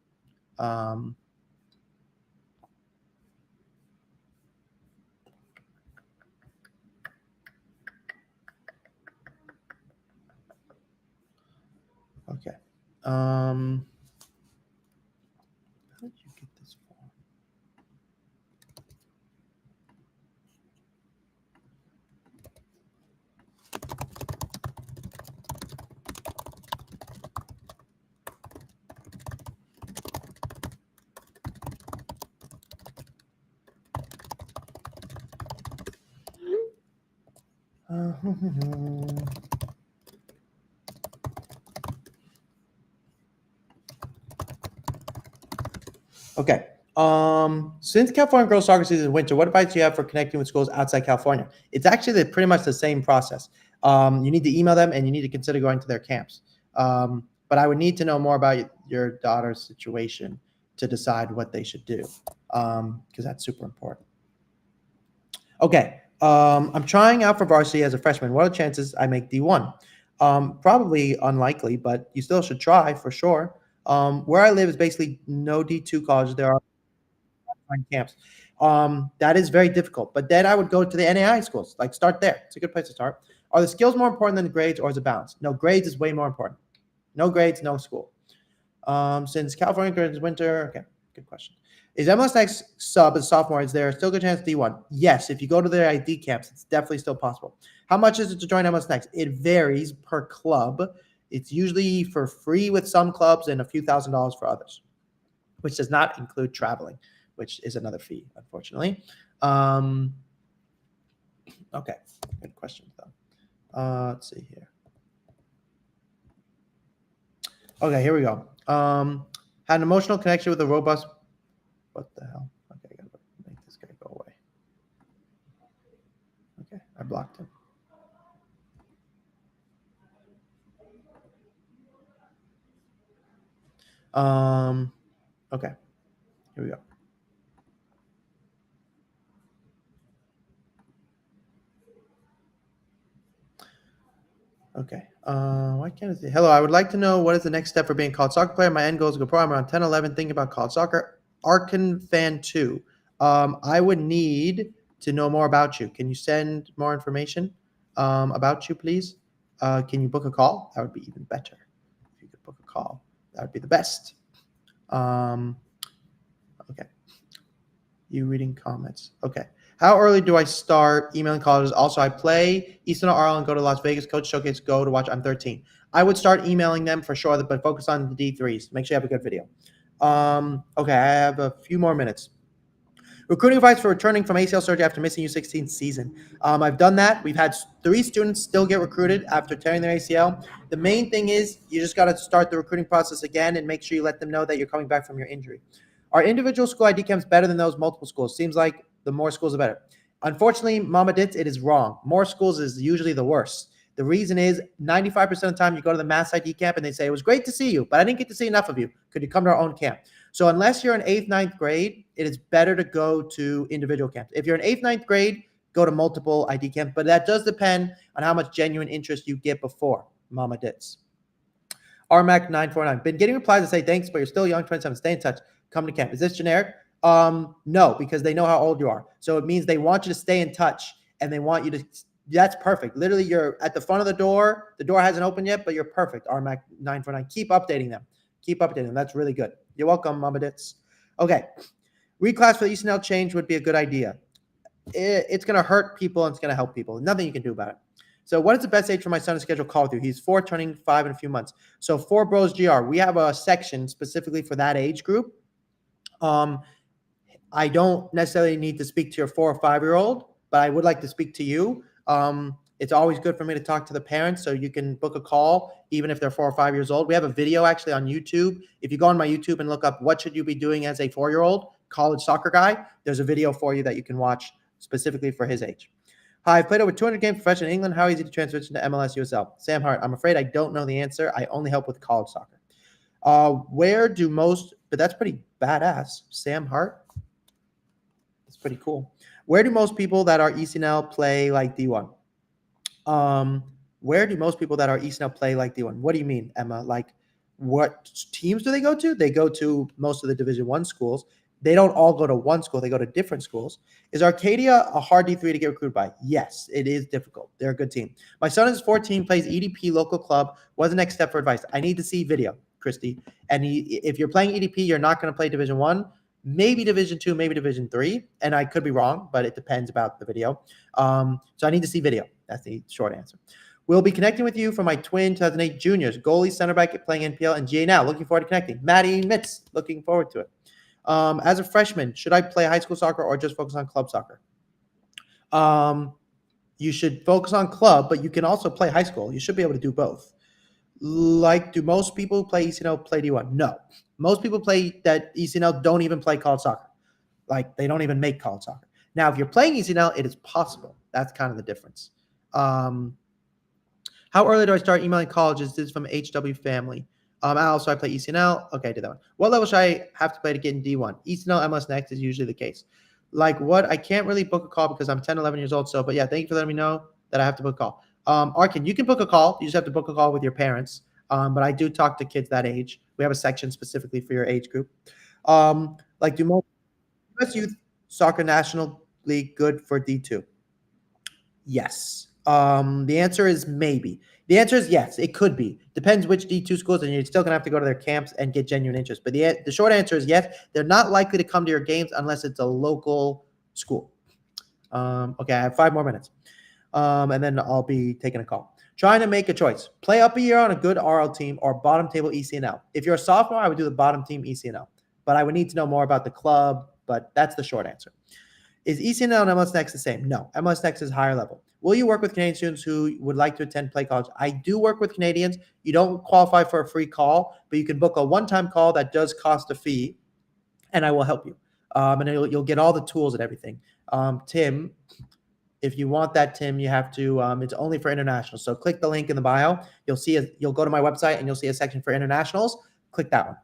Okay. How did you get this form? Okay. Since California girls soccer season is winter, what advice do you have for connecting with schools outside California? It's actually pretty much the same process. You need to email them and you need to consider going to their camps. But I would need to know more about your daughter's situation to decide what they should do, because that's super important. Okay. I'm trying out for varsity as a freshman. What are the chances I make D1? Probably unlikely, but you still should try for sure. Where I live is basically no D2 colleges. There are camps. That is very difficult. But then I would go to the NAI schools. Like, start there. It's a good place to start. Are the skills more important than the grades, or is it balanced? No, grades is way more important. No grades, no school. Since California grades winter, okay, good question. Is MLS Next sub as sophomore? Is there still a good chance D1? Yes, if you go to their ID camps, it's definitely still possible. How much is it to join MLS Next? It varies per club. It's usually for free with some clubs and a few $1,000s for others, which does not include traveling, which is another fee, unfortunately. Okay, good question though. Let's see here. Okay, here we go. Had an emotional connection with a robust. What the hell? Okay, I gotta make this guy go away. Okay, I blocked him. Okay, here we go. Okay. Why can't I see? Hello, I would like to know what is the next step for being a college soccer player. My end goal is to go pro. I'm around 10, 11, thinking about college soccer. Arkin fan 2. I would need to know more about you. Can you send more information about you, please? Can you book a call? That would be even better. If you could book a call, that would be the best. Okay. You reading comments. Okay. How early do I start emailing colleges? Also, I play Eastern Ireland, go to Las Vegas, Coach Showcase, go to watch. I'm 13. I would start emailing them for sure, but focus on the D3s. Make sure you have a good video. Okay, I have a few more minutes. Recruiting advice for returning from ACL surgery after missing U16 season. I've done that. We've had 3 students still get recruited after tearing their ACL. The main thing is you just got to start the recruiting process again and make sure you let them know that you're coming back from your injury. Are individual school ID camps better than those multiple schools? Seems like the more schools, the better. Unfortunately, Mama Ditz, it is wrong. More schools is usually the worst. The reason is 95% of the time you go to the mass ID camp and they say, it was great to see you, but I didn't get to see enough of you. Could you come to our own camp? So unless you're in 8th, 9th grade, it is better to go to individual camps. If you're in 8th, 9th grade, go to multiple ID camps, but that does depend on how much genuine interest you get before Mama Ditz. RMAC 949. Been getting replies that say, thanks, but you're still young, 27. Stay in touch. Come to camp. Is this generic? No, because they know how old you are. So it means they want you to stay in touch and they want you to, that's perfect. Literally, you're at the front of the door. The door hasn't opened yet, but you're perfect. RMAC 949. Keep updating them. Keep updating them. That's really good. You're welcome, Mama Ditz. Okay. Reclass for the ECNL change would be a good idea. It's going to hurt people and it's going to help people. Nothing you can do about it. So what is the best age for my son to schedule call with you? He's 4, turning 5 in a few months. So 4 Bros GR, we have a section specifically for that age group. I don't necessarily need to speak to your 4 or 5-year-old, but I would like to speak to you. It's always good for me to talk to the parents, so you can book a call even if they're 4 or 5 years old. We have a video actually on YouTube. If you go on my YouTube and look up what should you be doing as a 4-year-old, College Soccer Guy, there's a video for you that you can watch specifically for his age. Hi, I've played over 200 games professional in England. How easy to transition to MLS USL? Sam Hart, I'm afraid I don't know the answer. I only help with college soccer. Where do most, but that's pretty badass. Sam Hart. That's pretty cool. Where do most people that are ECNL play like D1? Where do most people that are ECNL play like D1? What do you mean, Emma? Like, what teams do they go to? They go to most of the Division I schools. They don't all go to one school. They go to different schools. Is Arcadia a hard D3 to get recruited by? Yes, it is difficult. They're a good team. My son is 14, plays EDP local club. What's the next step for advice? I need to see video, Christy. And if you're playing EDP, you're not going to play Division I, maybe Division II, maybe Division III. And I could be wrong, but it depends about the video. So I need to see video. That's the short answer. We'll be connecting with you for my twin 2008 juniors, goalie, center back, playing NPL, and GA now. Looking forward to connecting. Maddie Mitz, looking forward to it. As a freshman, should I play high school soccer or just focus on club soccer? You should focus on club, but you can also play high school. You should be able to do both. Like, do most people who play ECNL play D1? No. Most people play that ECNL don't even play college soccer. Like, they don't even make college soccer. Now, if you're playing ECNL, it is possible. That's kind of the difference. How early do I start emailing colleges? This is from HW Family. Also, I play ECNL. Okay, I did that one. What level should I have to play to get in D1? ECNL, MLS Next is usually the case. Like what? I can't really book a call because I'm 10, 11 years old. So, but yeah, thank you for letting me know that I have to book a call. Arkin, you can book a call. You just have to book a call with your parents. But I do talk to kids that age. We have a section specifically for your age group. Like, do most US Youth Soccer National League good for D2? Yes. The answer is maybe. The answer is yes, it could be. Depends which D2 schools, and you're still going to have to go to their camps and get genuine interest. But the short answer is yes. They're not likely to come to your games unless it's a local school. Okay, I have 5 more minutes. And then I'll be taking a call. Trying to make a choice. Play up a year on a good RL team or bottom table ECNL. If you're a sophomore, I would do the bottom team ECNL. But I would need to know more about the club, but that's the short answer. Is ECNL and MLS Next the same? No, MLS Next is higher level. Will you work with Canadian students who would like to attend Play College? I do work with Canadians. You don't qualify for a free call, but you can book a one-time call that does cost a fee, and I will help you. And you'll get all the tools and everything. Tim, if you want that, Tim, you have to. It's only for internationals. So click the link in the bio. You'll go to my website and you'll see a section for internationals. Click that one.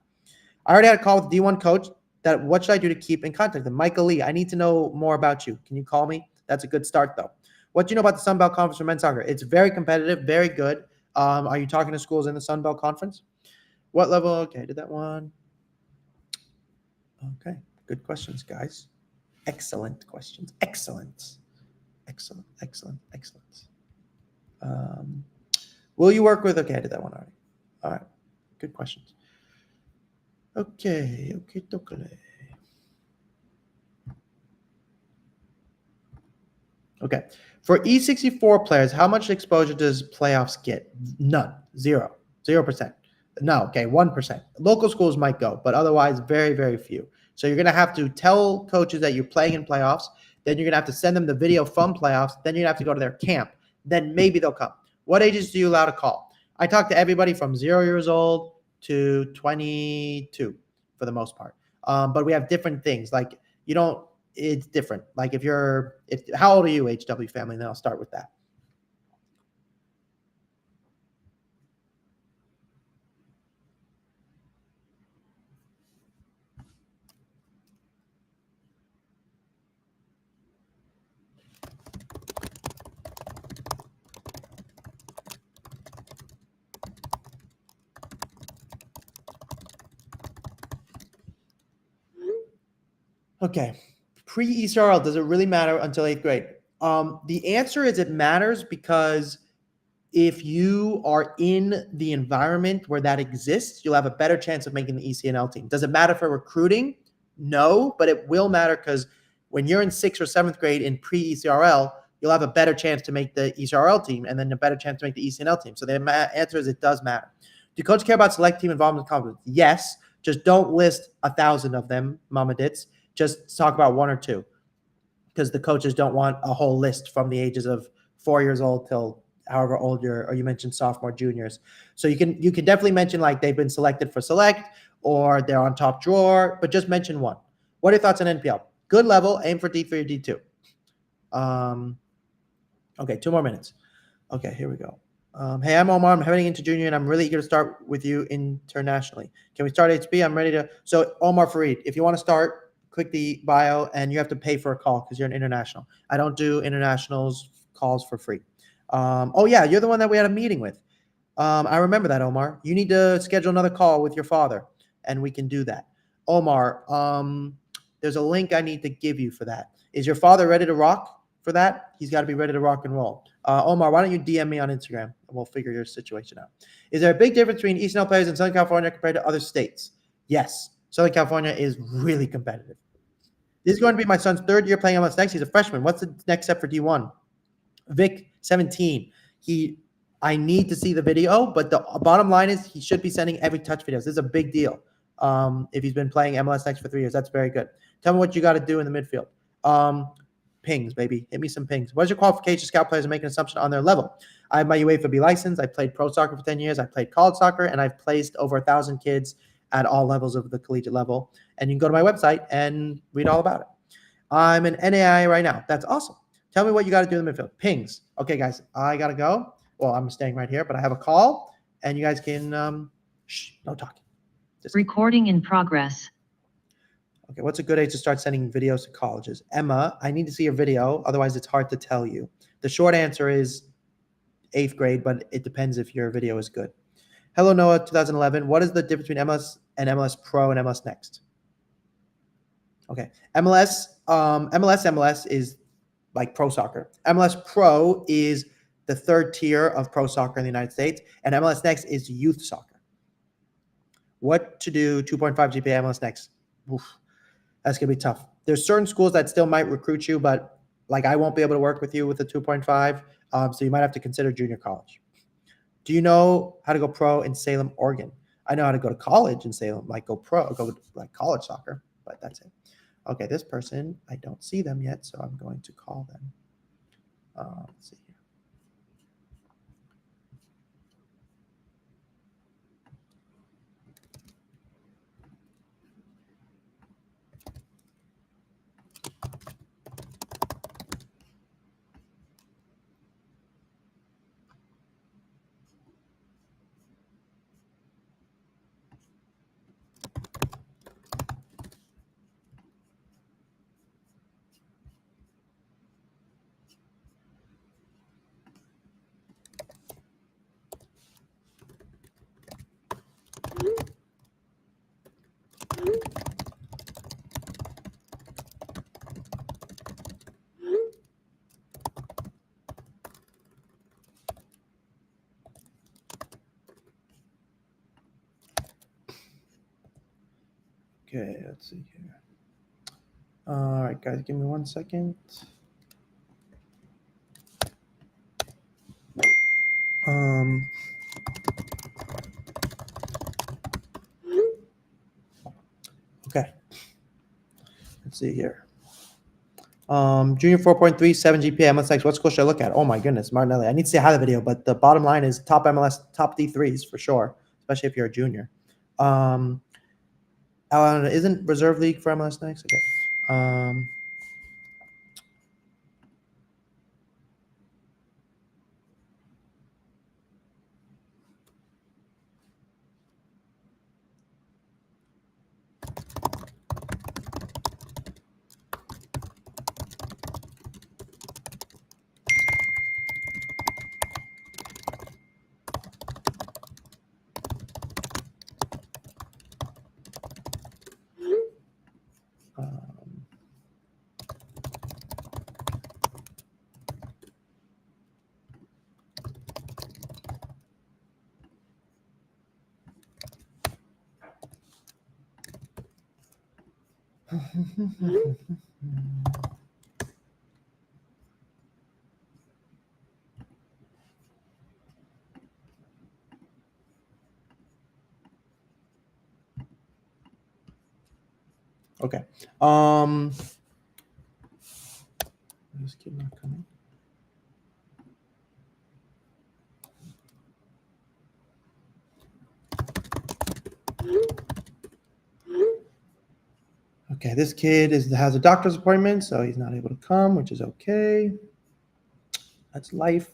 I already had a call with D1 coach. What should I do to keep in contact with them? Michael Lee, I need to know more about you. Can you call me? That's a good start, though. What do you know about the Sun Belt Conference for men's soccer? It's very competitive, very good. Are you talking to schools in the Sun Belt Conference? What level? Okay, I did that one. Okay, good questions, guys. Excellent questions. Excellent. Will you work with? Okay, I did that one already. All right, good questions. Okay. Okay. For E64 players, how much exposure does playoffs get? None. 0%. No. Okay. 1%. Local schools might go, but otherwise very, very few. So you're going to have to tell coaches that you're playing in playoffs. Then you're going to have to send them the video from playoffs. Then you're going to have to go to their camp. Then maybe they'll come. What ages do you allow to call? I talk to everybody from 0 years old to 22 for the most part. But we have different things. Like it's different. Like how old are you, HW family? And then I'll start with that. Okay. Pre-ECRL, does it really matter until 8th grade? The answer is it matters because if you are in the environment where that exists, you'll have a better chance of making the ECNL team. Does it matter for recruiting? No, but it will matter because when you're in 6th or 7th grade in pre-ECRL, you'll have a better chance to make the ECRL team and then a better chance to make the ECNL team. So the answer is it does matter. Do coaches care about select team involvement and confidence? Yes. Just don't list 1,000 of them, Mama Dits. Just talk about 1 or 2 because the coaches don't want a whole list from the ages of 4 years old till however old you mentioned sophomore, juniors. So you can definitely mention like they've been selected for select or they're on top drawer, but just mention 1. What are your thoughts on NPL? Good level, aim for D3 or D2. Okay, 2 more minutes. Okay, here we go. Hey, I'm Omar. I'm heading into junior and I'm really eager to start with you internationally. Can we start HB? I'm ready to. So Omar Farid, if you want to start, click the bio and you have to pay for a call because you're an international. I don't do internationals calls for free. Oh yeah, you're the one that we had a meeting with. I remember that, Omar. You need to schedule another call with your father and we can do that. Omar, there's a link I need to give you for that. Is your father ready to rock for that? He's got to be ready to rock and roll. Omar, why don't you DM me on Instagram and we'll figure your situation out. Is there a big difference between ECNL players in Southern California compared to other states? Yes. Southern California is really competitive. This is going to be my son's 3rd year playing MLS Next. He's a freshman. What's the next step for D1? Vic, 17. I need to see the video, but the bottom line is he should be sending every touch videos. This is a big deal. If he's been playing MLS Next for 3 years, that's very good. Tell me what you got to do in the midfield. Pings, baby. Hit me some pings. What is your qualification? Scout players and make an assumption on their level. I have my UEFA B license. I played pro soccer for 10 years. I played college soccer, and I've placed over 1,000 kids at all levels of the collegiate level. And you can go to my website and read all about it. I'm an NAI right now. That's awesome. Tell me what you got to do in the midfield. Pings. Okay, guys, I got to go. Well, I'm staying right here, but I have a call, and you guys can, no talking. Recording in progress. Okay, what's a good age to start sending videos to colleges? Emma, I need to see your video. Otherwise, it's hard to tell you. The short answer is 8th grade, but it depends if your video is good. Hello, Noah, 2011. What is the difference between MLS and MLS Pro and MLS Next? Okay, MLS is like pro soccer. MLS Pro is the 3rd tier of pro soccer in the United States, and MLS Next is youth soccer. What to do? 2.5 GPA MLS Next. Oof, that's gonna be tough. There's certain schools that still might recruit you, but like I won't be able to work with you with a 2.5. So you might have to consider junior college. Do you know how to go pro in Salem, Oregon? I know how to go to college in Salem, like go pro, go like college soccer, but that's it. Okay, this person, I don't see them yet, so I'm going to call them. Let's see here. Okay, let's see here. All right, guys, give me 1 second. Okay, let's see here. Junior 4.37 GPA, MLS next. What school should I look at? Oh my goodness, Martinelli. I need to see a highlight video, but the bottom line is top MLS, top D3s for sure, especially if you're a junior. Isn't reserve league for MLS next? Okay. Okay. This kid not coming. Okay, this kid has a doctor's appointment, so he's not able to come, which is okay. That's life.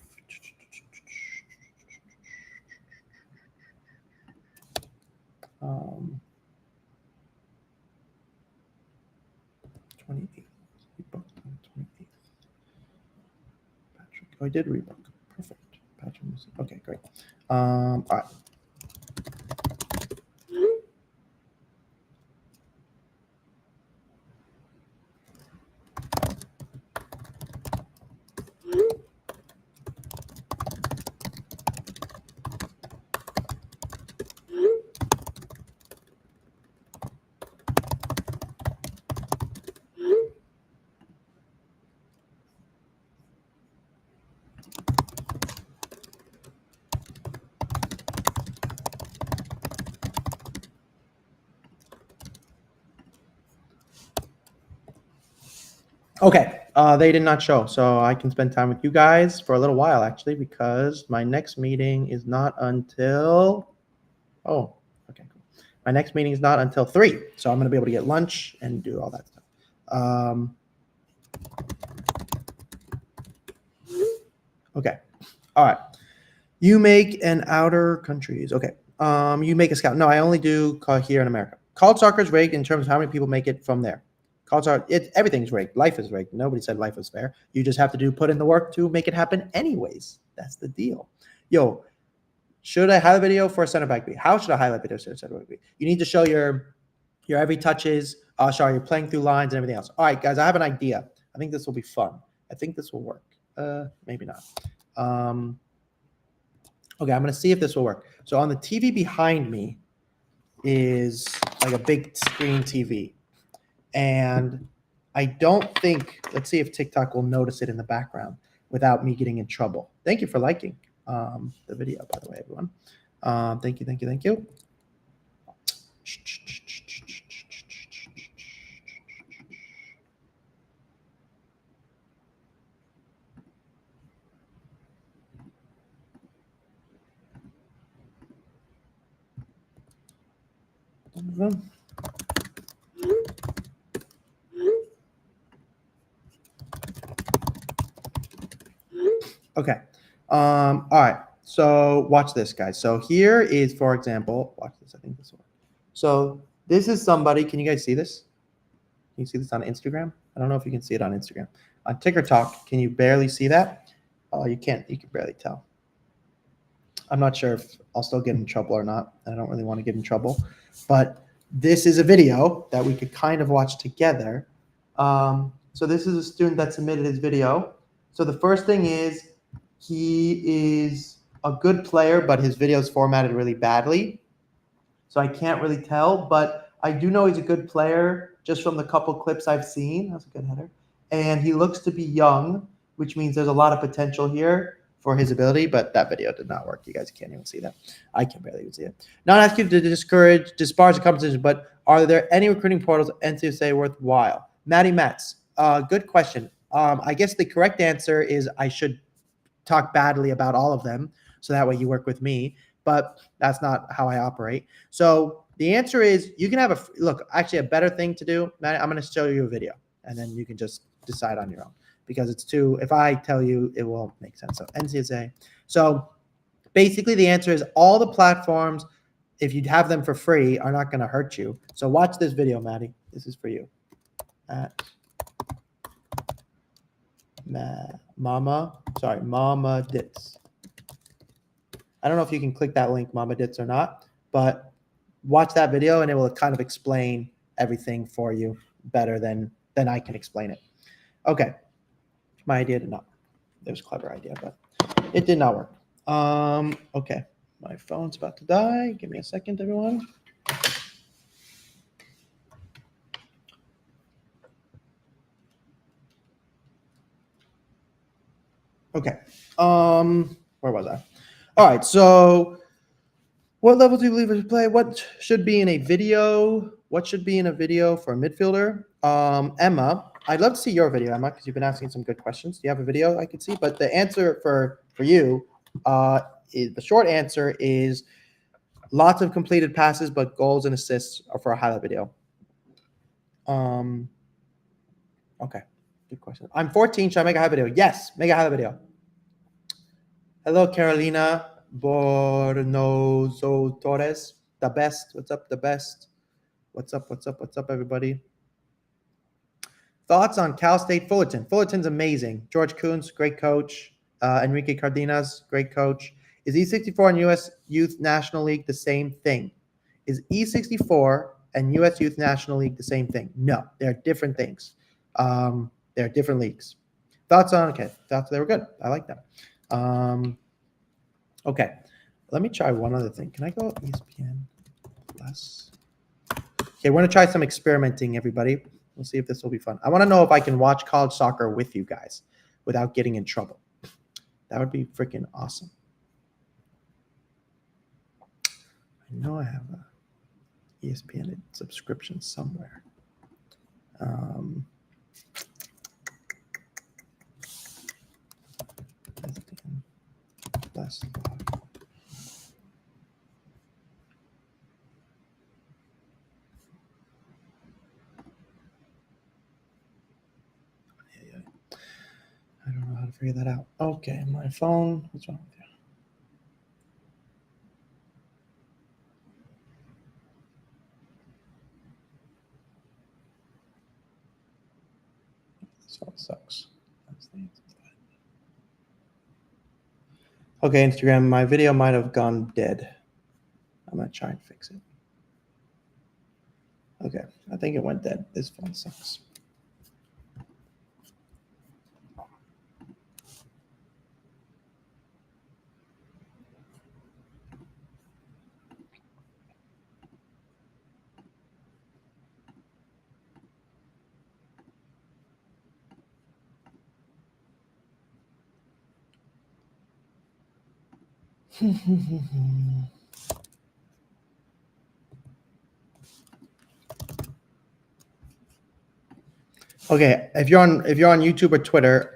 Um, 28th. He booked on 28th. Patrick. Oh, I did rebook. Perfect. Patrick. Okay, great. All right. Okay, they did not show, so I can spend time with you guys for a little while, actually, because my next meeting is not until, oh, okay, cool. My next meeting is not until 3, so I'm going to be able to get lunch and do all that stuff. Okay, all right. You make an outer countries. Okay, you make a scout. No, I only do here in America. College soccer is rigged in terms of how many people make it from there. College soccer, everything's rigged. Life is rigged. Nobody said life was fair. You just have to put in the work to make it happen anyways. That's the deal. Yo, should I highlight video for a center back B? How should I highlight video for a center back B? You need to show your every touches, you're playing through lines and everything else. All right, guys, I have an idea. I think this will be fun. I think this will work. Maybe not. Okay, I'm going to see if this will work. So on the TV behind me is like a big screen TV. And I don't think, let's see if TikTok will notice it in the background without me getting in trouble. Thank you for liking the video, by the way, everyone. Thank you, thank you, thank you. of them. Okay. All right. So watch this, guys. So here is, for example, watch this. I think this one. So this is somebody. Can you guys see this? Can you see this on Instagram? I don't know if you can see it on Instagram. On TikTok, can you barely see that? Oh, you can't. You can barely tell. I'm not sure if I'll still get in trouble or not. I don't really want to get in trouble. But this is a video that we could kind of watch together. So this is a student that submitted his video. So the first thing is he is a good player, but his video is formatted really badly. So I can't really tell, but I do know he's a good player just from the couple clips I've seen. That's a good header. And he looks to be young, which means there's a lot of potential here for his ability, but that video did not work. You guys can't even see that. I can barely even see it. Not asking you to disparage the competition, but are there any recruiting portals at NCAA worthwhile? Maddie Metz, good question. I guess the correct answer is I should talk badly about all of them, so that way you work with me, but that's not how I operate. So the answer is you can have actually a better thing to do, Maddie, I'm going to show you a video, and then you can just decide on your own. Because it's too, if I tell you, it won't make sense. So NCAA. So basically the answer is all the platforms, if you have them for free, are not going to hurt you. So watch this video, Maddie. This is for you. Mama Dits. I don't know if you can click that link, Mama Dits, or not, but watch that video and it will kind of explain everything for you better than I can explain it. Okay. My idea did not work. It was a clever idea, but it did not work. Okay. My phone's about to die. Give me a second, everyone. Okay. Where was I? All right. So what level do you believe we should play? What should be in a video? What should be in a video for a midfielder? Emma, I'd love to see your video, Emma, because you've been asking some good questions. Do you have a video I could see? But the answer for you, the short answer is lots of completed passes, but goals and assists are for a highlight video. Okay, good question. I'm 14. Should I make a highlight video? Yes, make a highlight video. Hello, Carolina Bornozo Torres. The best. What's up, the best? What's up, everybody? Thoughts on Cal State Fullerton? Fullerton's amazing. George Kuntz, great coach. Enrique Cardenas, great coach. Is E64 and U.S. Youth National League the same thing? Is E64 and U.S. Youth National League the same thing? No, they're different things. They're different leagues. Thoughts on, okay, thoughts, they were good. I like that. Okay, let me try one other thing. Can I go ESPN Plus? Okay, we're going to try some experimenting, everybody. We'll see if this will be fun. I want to know if I can watch college soccer with you guys without getting in trouble. That would be freaking awesome. I know I have a ESPN subscription somewhere. ESPN Plus. I don't know how to figure that out. Okay, my phone. What's wrong with you? This one sucks. That's the answer to that. Okay, Instagram, my video might have gone dead. I'm gonna try and fix it. Okay, I think it went dead. This phone sucks. Okay, if you're on YouTube or Twitter,